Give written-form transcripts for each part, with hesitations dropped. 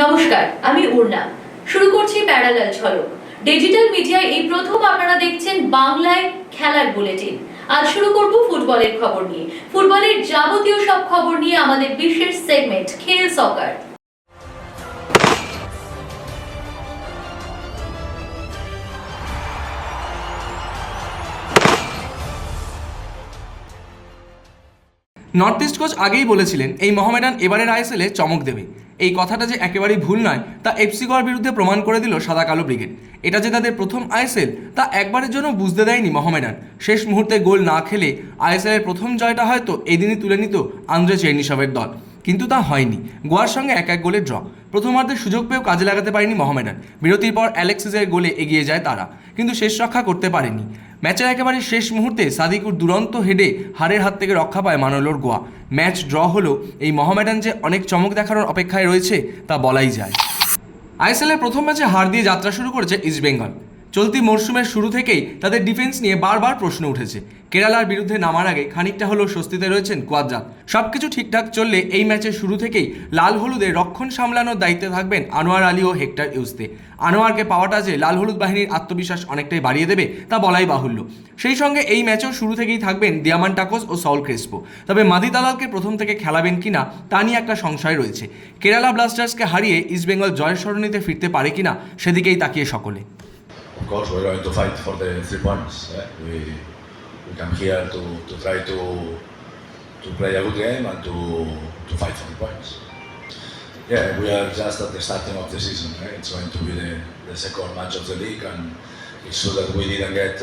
নমস্কার, আমি উর্না। শুরু করছি প্যারালাল ঝলক। ডিজিটাল মিডিয়ায় এই প্রথম আপনারা দেখছেন বাংলায় খেলার বুলেটিন। আজ শুরু করব ফুটবলের খবর নিয়ে। ফুটবলের যাবতীয় সব খবর নিয়ে আমাদের বিশেষ সেগমেন্ট খেল সকার। নর্থ ইস্ট কোচ আগেই বলেছিলেন এই মোহামেডান এবারের আইএসএলে চমক দেবে। এই কথাটা যে একেবারেই ভুল নয় তা এফসি গোয়ার বিরুদ্ধে প্রমাণ করে দিল সাদা কালো ব্রিগেড। এটা যে তাদের প্রথম আইএসএল তা একবারের জন্য বুঝতে দেয়নি মোহামেডান। শেষ মুহূর্তে গোল না খেলে আইএসএলের প্রথম জয়টা হয়তো এদিনই তুলে নিত আন্দ্রে চেরনিসভের দল, কিন্তু তা হয়নি। গোয়ার সঙ্গে 1-1 গোলের ড্র। প্রথমার্ধের সুযোগ পেয়েও কাজে লাগাতে পারেনি মোহামেডান। বিরতির পর অ্যালেক্সিসের গোলে এগিয়ে যায় তারা, কিন্তু শেষ রক্ষা করতে পারেনি। ম্যাচের একেবারে শেষ মুহূর্তে সাদিকুর দুরন্ত হেডে হারের হাত থেকে রক্ষা পায় মানোলোর গোয়া। ম্যাচ ড্র হলো এই মোহামেডান যে অনেক চমক দেখানোর অপেক্ষায় রয়েছে তা বলাই যায়। আইএসএলের প্রথম ম্যাচে হার দিয়ে যাত্রা শুরু করেছে ইস্টবেঙ্গল। চলতি মরশুমের শুরু থেকেই তাদের ডিফেন্স নিয়ে বারবার প্রশ্ন উঠেছে। কেরালার বিরুদ্ধে নামার আগে খানিকটা হলেও স্বস্তিতে রয়েছেন কোয়াদ্রাত। সব কিছু ঠিকঠাক চললে এই ম্যাচের শুরু থেকেই লাল হলুদে রক্ষণ সামলানোর দায়িত্বে থাকবেন আনোয়ার আলী ও হেক্টর ইউসতে। আনোয়ারকে পাওয়াটা যে লাল হলুদ বাহিনীর আত্মবিশ্বাস অনেকটাই বাড়িয়ে দেবে তা বলাই বাহুল্য। সেই সঙ্গে এই ম্যাচেও শুরু থেকেই থাকবেন দিয়ামান্টাকোস ও সউল ক্রেসপো। তবে মাদি দালালকে প্রথম থেকে খেলাবেন কিনা তা নিয়ে একটা সংশয় রয়েছে। কেরালা ব্লাস্টার্সকে হারিয়ে ইস্টবেঙ্গল জয়ের সরণিতে ফিরতে পারে কিনা সেদিকেই তাকিয়ে সকলে। Of course, we're going to fight for the 3 points. We come here to try to play a good game and to fight for the points. Yeah, we are just at the starting of the season. It's going to be the second match of the league, and it's true that we didn't get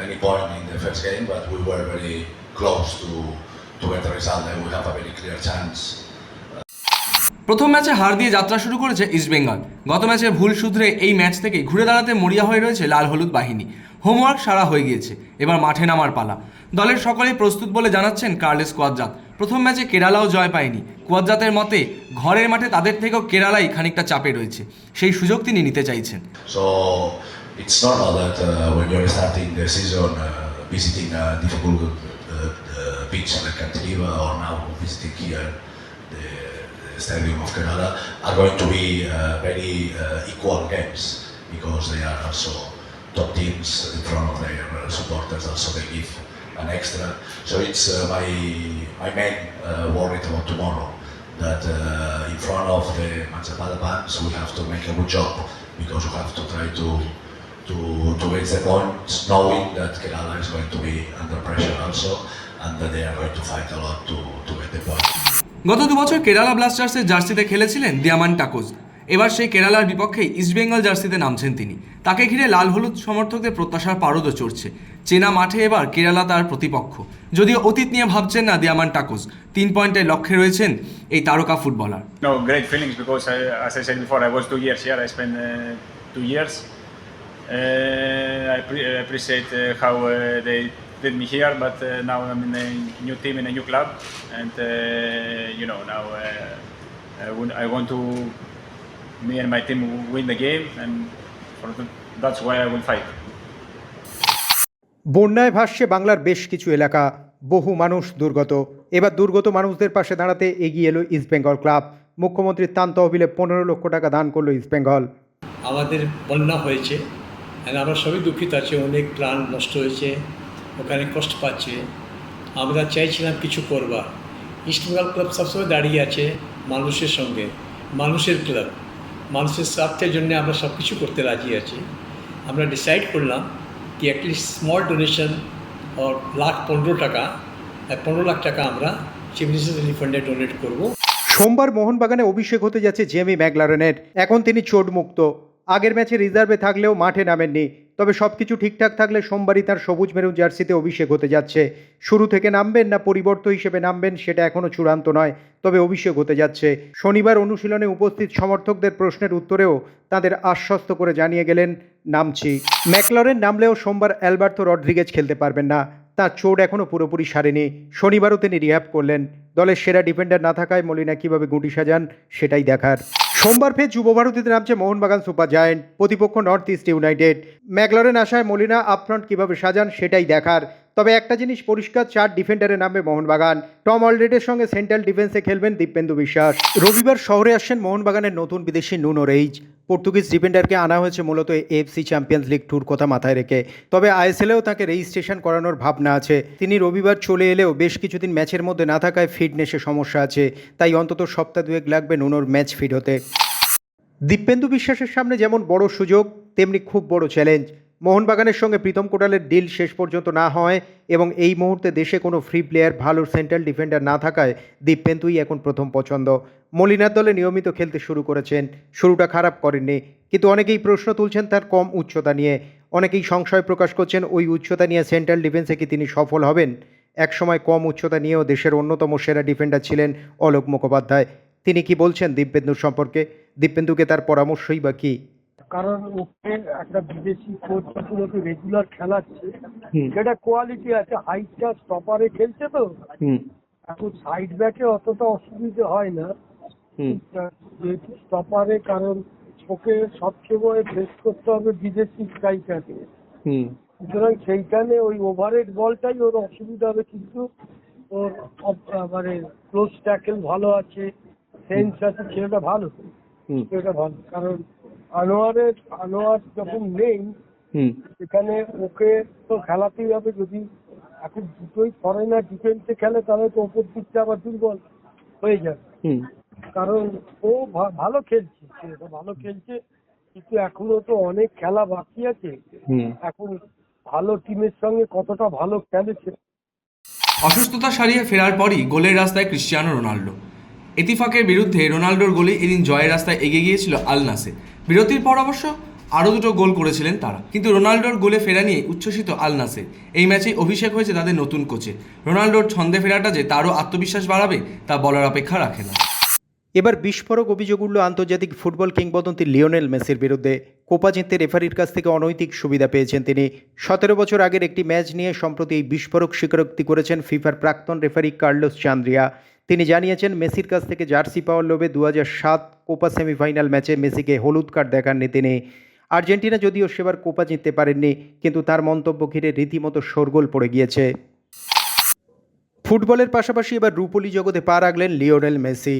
any point in the first game, but we were very close to get a result, and we have a very clear chance. প্রথম ম্যাচে হার দিয়ে যাত্রা শুরু করেছে ইস্টবেঙ্গল। গত ম্যাচে ভুল শুধরে এই ম্যাচ থেকেই ঘুরে দাঁড়াতে মরিয়া হয়ে রয়েছে লাল হলুদ বাহিনী। হোমওয়ার্ক সারা হয়ে গিয়েছে, এবার মাঠে নামার পালা। দলের সকলেই প্রস্তুত বলে জানাচ্ছেন কার্লেস কোয়াদ্রাত। প্রথম ম্যাচে কেরালাও জয় পায়নি। কোয়াদ্রাতের মতে ঘরের মাঠে তাদের থেকেও কেরালাই খানিকটা চাপে রয়েছে, সেই সুযোগ তিনি নিতে চাইছেন। So it's normal that when you're starting the season visiting a difficult pitch like Cantiliba or now visiting here the Stadium of Kerala are going to be very equal games, because they are also top teams in front of their supporters. Also they give an extra. So it's my main worry about tomorrow, that in front of the Manchapada fans we have to make a good job, because we have to try to get the points, knowing that Kerala is going to be under pressure also, and that they are going to fight a lot to get the points. গত 2 বছর কেরালা ব্লাস্টার্সের জার্সিতে খেলেছিলেন দিয়ামান্টাকোস। এবার সেই কেরালার বিপক্ষেই ইস্টবেঙ্গল জার্সিতে নামছেন তিনি। তাকে ঘিরে লাল হলুদ সমর্থকদের প্রত্যাশার পারদও চড়ছে। চেনা মাঠে এবার কেরালা তার প্রতিপক্ষ। যদিও অতীত নিয়ে ভাবছেন না দিয়ামান্টাকোস। 3 পয়েন্টের লক্ষ্যে রয়েছেন এই তারকা footballer. No, great feelings, because as I said before, I was 2 years here. I spent 2 years. I appreciate how they did me here, but now I'm in a new team, in a new club, and now I want to, me and my team win the game, and that's why I will fight. বন্যায় ভাসছে বাংলার বেশ কিছু এলাকা, বহু মানুষ দুর্গত। এবার দুর্গত মানুষদের পাশে দাঁড়াতে এগিয়ে এলো ইস্টবেঙ্গল ক্লাব। মুখ্যমন্ত্রীর ত্রাণ তহবিলে 15 লক্ষ টাকা দান করলো ইস্টবেঙ্গল। আমাদের বন্যা হয়েছে, আমরা সবই দুঃখিত আছি, অনেক প্রাণ নষ্ট হয়েছে, ওখানে কষ্ট পাচ্ছে। আমরা চাইছিলাম কিছু করবার। ইস্টবেঙ্গল ক্লাব সবসময় দাঁড়িয়ে আছে মানুষের সঙ্গে, মানুষের ক্লাব, মানুষের স্বার্থের জন্য আমরা সব কিছু করতে রাজি আছি। আমরা ডিসাইড করলাম কি অ্যাটলিস্ট স্মল ডোনেশন ও 15 লাখ টাকা আমরা চিফ মিনিস্টার রিলিফ ফান্ডে ডোনেট করব। সোমবার মোহনবাগানে অভিষেক হতে যাচ্ছে জেমি ম্যাকলারেনের। এখন তিনি চোটমুক্ত। আগের ম্যাচে রিজার্ভে থাকলেও মাঠে নামেননি। তবে সব কিছু ঠিকঠাক থাকলে সোমবারই তার সবুজ মেরুন জার্সিতে অভিষেক হতে যাচ্ছে। শুরু থেকে নামবেন না পরিবর্তন হিসেবে নামবেন সেটা এখনও চূড়ান্ত নয়, তবে অভিষেক হতে যাচ্ছে। শনিবার অনুশীলনে উপস্থিত সমর্থকদের প্রশ্নের উত্তরেও তাদের আশ্বস্ত করে জানিয়ে গেলেন, নামছি। ম্যাকলারেন নামলেও সোমবার অ্যালবার্তো রড্রিগেজ খেলতে পারবেন না। তার চোট এখনও পুরোপুরি সারেনি। শনিবারও তিনি রিহ্যাব করলেন। দলের সেরা ডিফেন্ডার না থাকায় মলিনা কীভাবে গুটি সাজান সেটাই দেখার। সোমবার ফের যুবভারতীতে নামছে মোহনবাগান সুপার জায়েন্ট, প্রতিপক্ষ নর্থ ইস্ট ইউনাইটেড। ম্যাকলারেন আশায় মলিনা আপফ্রন্ট কীভাবে সাজান সেটাই দেখার। তবে একটা জিনিস পরিষ্কার, 4 ডিফেন্ডারে নামবে মোহনবাগান। টম অলরেডের সঙ্গে সেন্ট্রাল ডিফেন্সে খেলবেন দীপেন্দু বিশ্বাস। রবিবার শহরে আসছেন মোহনবাগানের নতুন বিদেশি নুনো রেইজ। পর্তুগিজ ডিফেন্ডারকে আনা হয়েছে মূলত এএফসি চ্যাম্পিয়ন্স লিগ ট্যুর কথা মাথায় রেখে। তবে আইএসএলেও তাকে রেজিস্ট্রেশন করানোর ভাবনা আছে। তিনি রবিবার চলে এলেও বেশ কিছুদিন ম্যাচের মধ্যে না থাকায় ফিটনেসে সমস্যা আছে, তাই অন্তত সপ্তাহ 2 লাগবে নুনোর ম্যাচ ফিট হতে। দীপেন্দু বিশ্বাসের সামনে যেমন বড় সুযোগ, তেমনি খুব বড় চ্যালেঞ্জ। মোহনবাগানের সঙ্গে প্রীতম কোটালের ডিল শেষ পর্যন্ত না হয় এবং এই মুহূর্তে দেশে কোনো ফ্রি প্লেয়ার ভালো সেন্ট্রাল ডিফেন্ডার না থাকায় দীপেন্দুই এখন প্রথম পছন্দ। মলিনার দলে নিয়মিত খেলতে শুরু করেছেন, শুরুটা খারাপ করেননি, কিন্তু অনেকেই প্রশ্ন তুলছেন তার কম উচ্চতা নিয়ে। অনেকেই সংশয় প্রকাশ করছেন ওই উচ্চতা নিয়ে সেন্ট্রাল ডিফেন্সে কি তিনি সফল হবেন। একসময় কম উচ্চতা নিয়েও দেশের অন্যতম সেরা ডিফেন্ডার ছিলেন অলোক মুখোপাধ্যায়। তিনি কি বলছেন দীপেন্দুর সম্পর্কে, দীপেন্দুকে তার পরামর্শই বা কী? কারণ ওকে একটা বিদেশি কোচ যখন ওকে রেগুলার খেলাচ্ছে, যেটা কোয়ালিটি আছে, হাইটটা স্টপারে খেলছে তো, এখন সাইড ব্যাকে অতটা অসুবিধে হয় না যেহেতু স্টপারে, কারণ ওকে সবসময় ফেস করতে হবে বিদেশি স্ট্রাইকারকে। সুতরাং সেইখানে ওই ওভারহেড বলটাই ওর অসুবিধা হবে, কিন্তু ওর মানে ক্লোজ ট্যাকেল ভালো আছে, সেন্স আছে, ছেলেটা ভালো, ছেলেটা ভালো। কারণ আনোয়ার যখন নেই সেখানে ওকে তো খেলাতেই হবে। যদি এখন দুটোই ফরেনার ডিফেন্সে খেলে তাহলে তো ওপর দিকটা আবার দুর্বল হয়ে যাবে। কারণ ও ভালো খেলছে, ছেলেটা ভালো খেলছে, কিন্তু এখনো তো অনেক খেলা বাকি আছে। এখন ভালো টিমের সঙ্গে কতটা ভালো খেলেছে। অসুস্থতা সারিয়ে ফেরার পরই গোলের রাস্তায় ক্রিশ্চিয়ানো রোনাল্ডো। এতিফাকের বিরুদ্ধে রোনাল্ডোর গোলে এদিন জয়ের রাস্তায় এগিয়ে গিয়েছিল আল নাসের। বিরতির পর অবশ্য আরও 2 গোল করেছিলেন তারা, কিন্তু রোনাল্ডোর গোলে ফেরা নিয়ে উচ্ছ্বসিত আল নাসের। এই ম্যাচেই অভিষেক হয়েছে তাদের নতুন কোচে। রোনাল্ডোর ছন্দে ফেরাটা যে তারও আত্মবিশ্বাস বাড়াবে তা বলার অপেক্ষা রাখে না। এবার বিস্ফোরক অভিযোগ উঠল আন্তর্জাতিক ফুটবল কিংবদন্তি লিওনেল মেসির বিরুদ্ধে। কোপা জিততে রেফারির কাছ থেকে অনৈতিক সুবিধা পেয়েছেন তিনি। 17 বছর আগের একটি ম্যাচ নিয়ে সম্প্রতি এই বিস্ফোরক স্বীকারোক্তি করেছেন ফিফার প্রাক্তন রেফারি কার্লোস চান্দ্রিয়া। তিনি জানিয়েছেন মেসির কাছ থেকে জার্সি পাওয়ার লোভে 2007 কোপা সেমিফাইনাল ম্যাচে মেসিকে হলুদ কার্ড দেখাননি তিনি। আর্জেন্টিনা যদিও সেবার কোপা জিততে পারেননি, কিন্তু তার মন্তব্য ঘিরে রীতিমতো শোরগোল পড়ে গিয়েছে। ফুটবলের পাশাপাশি এবার রূপলী জগতে পা রাখলেন লিওনেল মেসি।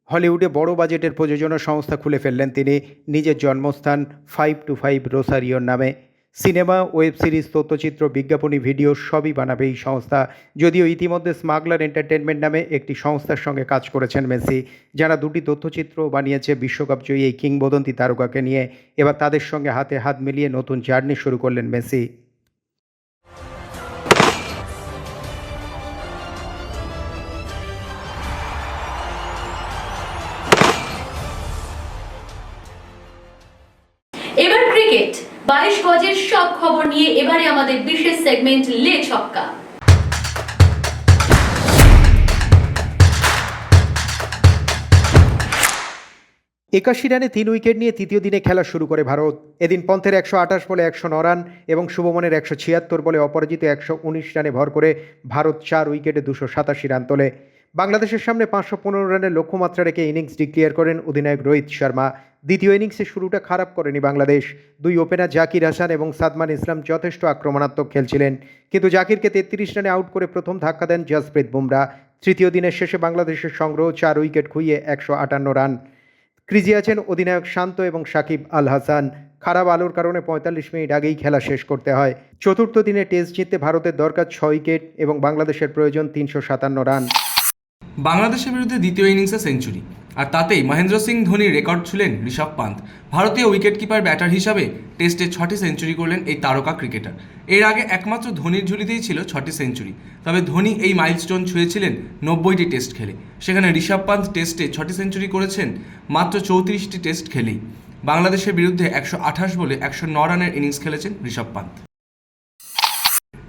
হলিউডে বড় বাজেটের প্রযোজনা সংস্থা খুলে ফেললেন তিনি নিজের জন্মস্থান 525 রোসারিওর নামে। সিনেমা, ওয়েব সিরিজ, তথ্যচিত্র, বিজ্ঞাপনী, ভিডিও সবই বানাবে এই সংস্থা। যদিও ইতিমধ্যে স্মাগলার এন্টারটেনমেন্ট নামে একটি সংস্থার সঙ্গে কাজ করেছেন মেসি, যারা 2টি তথ্যচিত্র বানিয়েছে বিশ্বকাপ জয়ী এই কিংবদন্তি তারকাকে নিয়ে। এবার তাদের সঙ্গে হাতে হাত মিলিয়ে নতুন জার্নি শুরু করলেন মেসি। এবার ক্রিকেট 22 গজের সব খবর নিয়ে এবারে আমাদের বিশেষ সেগমেন্ট লে ছক্কা। 81 রানে 3 উইকেট নিয়ে তৃতীয় দিনে খেলা শুরু করে ভারত। এদিন পন্থের 128 বলে 109 রান এবং শুভমনের 176 বলে অপরাজিত 119 রানে ভর করে ভারত 4 উইকেটে 287 রান তোলে। বাংলাদেশের সামনে 515 রানের লক্ষ্যমাত্রা রেখে ইনিংস ডিক্লেয়ার করেন অধিনায়ক রোহিত শর্মা। দ্বিতীয় ইনিংসে শুরুটা খারাপ করেনি বাংলাদেশ। 2 ওপেনার জাকির হাসান এবং সাদমান ইসলাম যথেষ্ট আক্রমণাত্মক খেলছিলেন, কিন্তু জাকিরকে 33 রানে আউট করে প্রথম ধাক্কা দেন জসপ্রীত বুমরা। তৃতীয় দিনের শেষে বাংলাদেশের সংগ্রহ 4 উইকেট খুইয়ে 158 রান। ক্রিজে আছেন অধিনায়ক শান্ত এবং সাকিব আল হাসান। খারাপ আলোর কারণে 45 মিনিট আগেই খেলা শেষ করতে হয়। চতুর্থ দিনে টেস্ট জিততে ভারতের দরকার 6 উইকেট এবং বাংলাদেশের প্রয়োজন 357 রান। বাংলাদেশের বিরুদ্ধে দ্বিতীয় ইনিংসে সেঞ্চুরি, আর তাতেই মহেন্দ্র সিং ধোনির রেকর্ড ছুঁলেন ঋষভ পান্ত। ভারতীয় উইকেট কিপার ব্যাটার হিসাবে টেস্টে 6টি সেঞ্চুরি করলেন এই তারকা ক্রিকেটার। এর আগে একমাত্র ধোনির ঝুলিতেই ছিল 6টি সেঞ্চুরি, তবে ধোনি এই মাইলস্টোন ছুঁয়েছিলেন 90টি টেস্ট খেলে। সেখানে ঋষভ পান্ত টেস্টে 6টি সেঞ্চুরি করেছেন মাত্র 34টি টেস্ট খেলেই। বাংলাদেশের বিরুদ্ধে 128 বলে 109 রানের ইনিংস খেলেছেন ঋষভ পান্ত।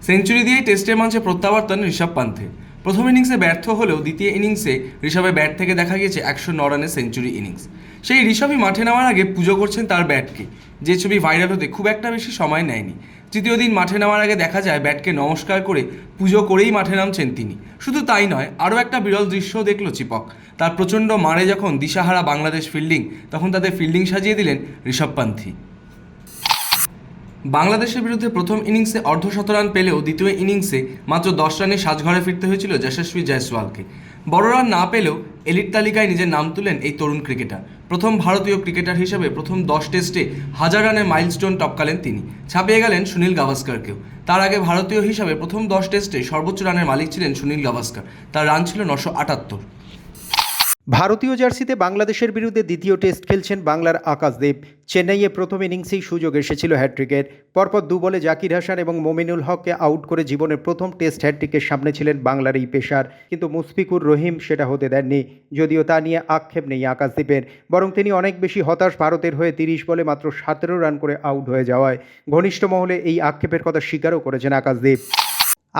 সেঞ্চুরি দিয়েই টেস্টের মঞ্চে প্রত্যাবর্তন ঋষভ পান্থের। প্রথম ইনিংসে ব্যর্থ হলেও দ্বিতীয় ইনিংসে ঋষভের ব্যাট থেকে দেখা গিয়েছে 109 রানের সেঞ্চুরি ইনিংস। সেই ঋষভই মাঠে নামার আগে পুজো করছেন তার ব্যাটকে, যে ছবি ভাইরাল হতে খুব একটা বেশি সময় নেয়নি। তৃতীয় দিন মাঠে নামার আগে দেখা যায় ব্যাটকে নমস্কার করে পুজো করেই মাঠে নামছেন তিনি। শুধু তাই নয়, আরও একটা বিরল দৃশ্যও দেখল চিপক। তার প্রচণ্ড মারে যখন দিশাহারা বাংলাদেশ ফিল্ডিং, তখন তাদের ফিল্ডিং সাজিয়ে দিলেন ঋষভ পান্থী। বাংলাদেশের বিরুদ্ধে প্রথম ইনিংসে অর্ধশতরান পেলেও দ্বিতীয় ইনিংসে মাত্র 10 রানে সাজঘরে ফিরতে হয়েছিল যশস্বী জয়সওয়ালকে। বড় রান না পেলেও এলিট তালিকায় নিজের নাম তুলেন এই তরুণ ক্রিকেটার। প্রথম ভারতীয় ক্রিকেটার হিসেবে প্রথম 10 টেস্টে 1000 রানের মাইলস্টোন টপকালেন তিনি, ছাপিয়ে গেলেন সুনীল গাভাস্কারকেও। তার আগে ভারতীয় হিসাবে প্রথম 10 টেস্টে সর্বোচ্চ রানের মালিক ছিলেন সুনীল গাভাস্কার, তার রান ছিল 978। ভারতীয় জার্সিতে বাংলাদেশের বিরুদ্ধে দ্বিতীয় টেস্ট খেলছেন বাংলার আকাশদীপ। চেন্নাইয়ে প্রথম ইনিংসেই সুযোগ এসেছিল হ্যাট্রিকের। পরপর 2 বলে জাকির হাসান এবং মোমিনুল হককে আউট করে জীবনের প্রথম টেস্ট হ্যাট্রিকের সামনে ছিলেন বাংলার এই পেসার, কিন্তু মুশফিকুর রহিম সেটা হতে দেননি। যদিও তা নিয়ে আক্ষেপ নেই আকাশদীপের, বরং তিনি অনেক বেশি হতাশ ভারতের হয়ে 30 বলে মাত্র 17 রান করে আউট হয়ে যাওয়ায়। ঘনিষ্ঠ মহলে এই আক্ষেপের কথা স্বীকারও করেছেন আকাশদীপ।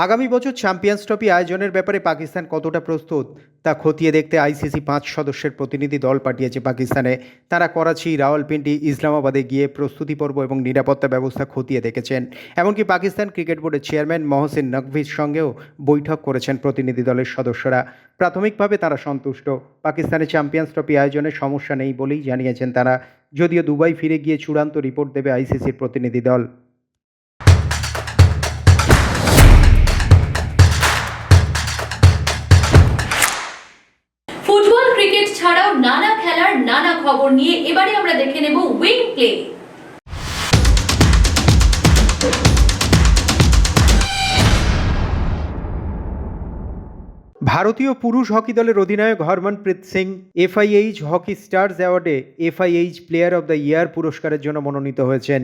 আগামী বছর চ্যাম্পিয়ন্স ট্রফি আয়োজনের ব্যাপারে পাকিস্তান কতটা প্রস্তুত তা খতিয়ে দেখতে আইসিসি 5 সদস্যের প্রতিনিধি দল পাঠিয়েছে পাকিস্তানে। তারা করাচি, রাওয়ালপিন্ডি, ইসলামাবাদে গিয়ে প্রস্তুতি পর্ব এবং নিরাপত্তা ব্যবস্থা খতিয়ে দেখেছেন। এমনকি পাকিস্তান ক্রিকেট বোর্ডের চেয়ারম্যান মহসিন নকভির সঙ্গেও বৈঠক করেছেন প্রতিনিধি দলের সদস্যরা। প্রাথমিকভাবে তারা সন্তুষ্ট। পাকিস্তানে চ্যাম্পিয়ন্স ট্রফি আয়োজনে সমস্যা নেই বলেই জানিয়েছেন তারা, যদিও দুবাই ফিরে গিয়ে চূড়ান্ত রিপোর্ট দেবে আইসিসির প্রতিনিধি দল। ফুটবল, ক্রিকেট ছাড়াও নানা খেলার নানা খবর নিয়ে এবারে আমরা দেখে নেব উইং প্লে। ভারতীয় পুরুষ হকি দলের অধিনায়ক Harmanpreet Singh FIH hockey stars অ্যাওয়ার্ডে FIH player of the year পুরস্কারের জন্য মনোনীত হয়েছেন।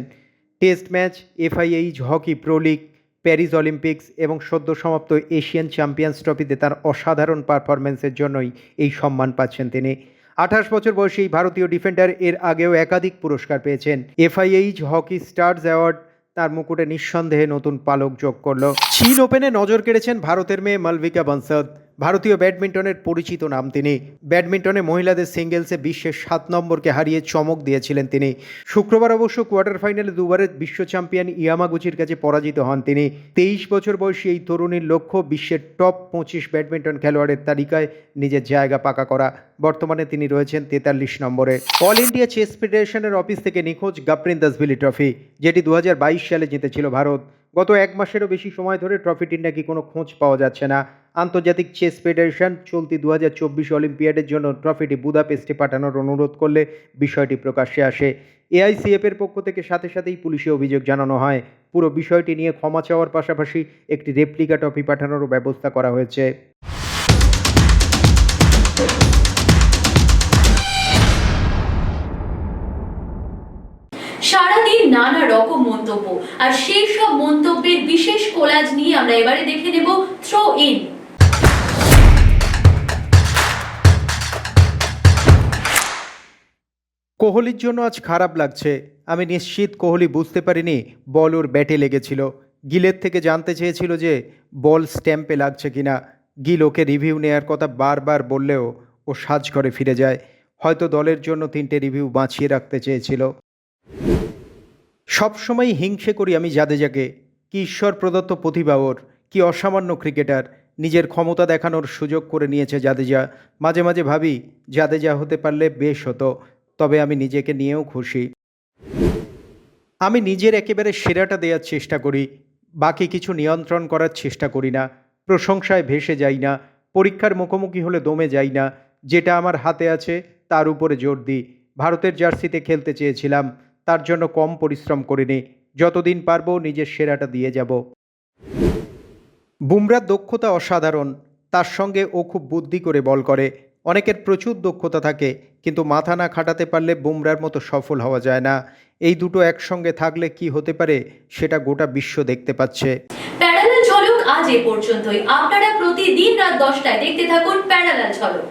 Test match, FIH hockey pro league, Paris Olympics এবং সদ্য সমাপ্ত এশিয়ান চ্যাম্পিয়ন্স ট্রফিতে তার অসাধারণ পারফরম্যান্সের জন্যই এই সম্মান পাচ্ছেন তিনি। 28 বছর বয়সী এই ভারতীয় ডিফেন্ডার এর আগেও একাধিক পুরস্কার পেয়েছেন। এফআইএইচ হকি স্টার্স অ্যাওয়ার্ড তার মুকুটে নিঃসন্দেহে নতুন পালক যোগ করল। চীন ওপেনে নজর কেড়েছেন ভারতের মেয়ে মালবিকা বানসাদ। ভারতীয় ব্যাডমিন্টনের পরিচিত নাম তিনি। ব্যাডমিন্টনে মহিলাদের সিঙ্গেলসে বিশ্বের 7 নম্বরকে হারিয়ে চমক দিয়েছিলেন তিনি। শুক্রবার অবশ্য কোয়ার্টার ফাইনালে দুবারের বিশ্ব চ্যাম্পিয়ন ইয়ামাগুচির কাছে পরাজিত হন তিনি। 23 বছর বয়সী এই তরুণীর লক্ষ্য বিশ্বের টপ 25 ব্যাডমিন্টন খেলোয়াড়ের তালিকায় নিজের জায়গা পাকা করা। বর্তমানে তিনি রয়েছেন 43 নম্বরে। অল ইন্ডিয়া চেস ফেডারেশনের অফিস থেকে নিখোঁজ গাপ্রিন দাসভিলি ট্রফি, যেটি 2022 সালে জিতেছিল ভারত। গত 1 মাসেরও বেশি সময় ধরে ট্রফিটির নাকি কোনো খোঁজ পাওয়া যাচ্ছে না। আন্তর্জাতিক চেস ফেডারেশন চলতি 2024 অলিম্পিয়াডের জন্য ট্রফিটি বুদাপেস্টে পাঠানোর অনুরোধ করলে বিষয়টি প্রকাশ্যে আসে। এআইসিএফ এর পক্ষ থেকে সাথে সাথেই পুলিশে অভিযোগ জানানো হয়। পুরো বিষয়টি নিয়ে ক্ষমা চাওয়ার পাশাপাশি একটি রেপ্লিকা ট্রফি পাঠানোরও ব্যবস্থা করা হয়েছে। সারাদিন নানা রকম মন্তব্য, আর সেই সব মন্তব্যের বিশেষ কোলাজ নিয়ে আমরা এবারে দেখে নেব থ্রো ইন। কোহলির জন্য আজ খারাপ লাগছে। আমি নিশ্চিত কোহলি বুঝতে পারিনি বল ওর ব্যাটে লেগেছিল। গিলের থেকে জানতে চেয়েছিল যে বল স্ট্যাম্পে লাগছে কিনা। গিল ওকে রিভিউ নেয়ার কথা বারবার বললেও ও সাজ করে ফিরে যায়। হয়তো দলের জন্য 3টে রিভিউ বাঁচিয়ে রাখতে চেয়েছিল। সবসময় হিংসে করি আমি জাদেজাকে। কি ঈশ্বর প্রদত্ত প্রতিভা ওর, কি অসামান্য ক্রিকেটার। নিজের ক্ষমতা দেখানোর সুযোগ করে নিয়েছে জাদেজা। মাঝে মাঝে ভাবি জাদেজা হতে পারলে বেশ হতো, তবে আমি নিজেকে নিয়েও খুশি। আমি নিজের একেবারে সেরাটা দেওয়ার চেষ্টা করি, বাকি কিছু নিয়ন্ত্রণ করার চেষ্টা করি না। প্রশংসায় ভেসে যাই না, পরীক্ষার মুখোমুখি হলে দমে যাই না। যেটা আমার হাতে আছে তার উপরে জোর দিই। ভারতের জার্সিতে খেলতে চেয়েছিলাম, তার জন্য কম পরিশ্রম করিনি। যতদিন পারবো নিজের সেরাটা দিয়ে যাব। বুমরার দক্ষতা অসাধারণ, তার সঙ্গে ও খুব বুদ্ধি করে বল করে। অনেকের প্রচুর দক্ষতা থাকে, কিন্তু মাথা না খাটাতে পারলে বুমরার মতো সফল হওয়া যায় না। এই দুটো একসঙ্গে থাকলে কি হতে পারে সেটা গোটা বিশ্ব দেখতে পাচ্ছে। প্যারালাল ঝলক আজ এ পর্যন্তই। আপনারা প্রতিদিন রাত 10টায় দেখতে থাকুন প্যারালাল ঝলক।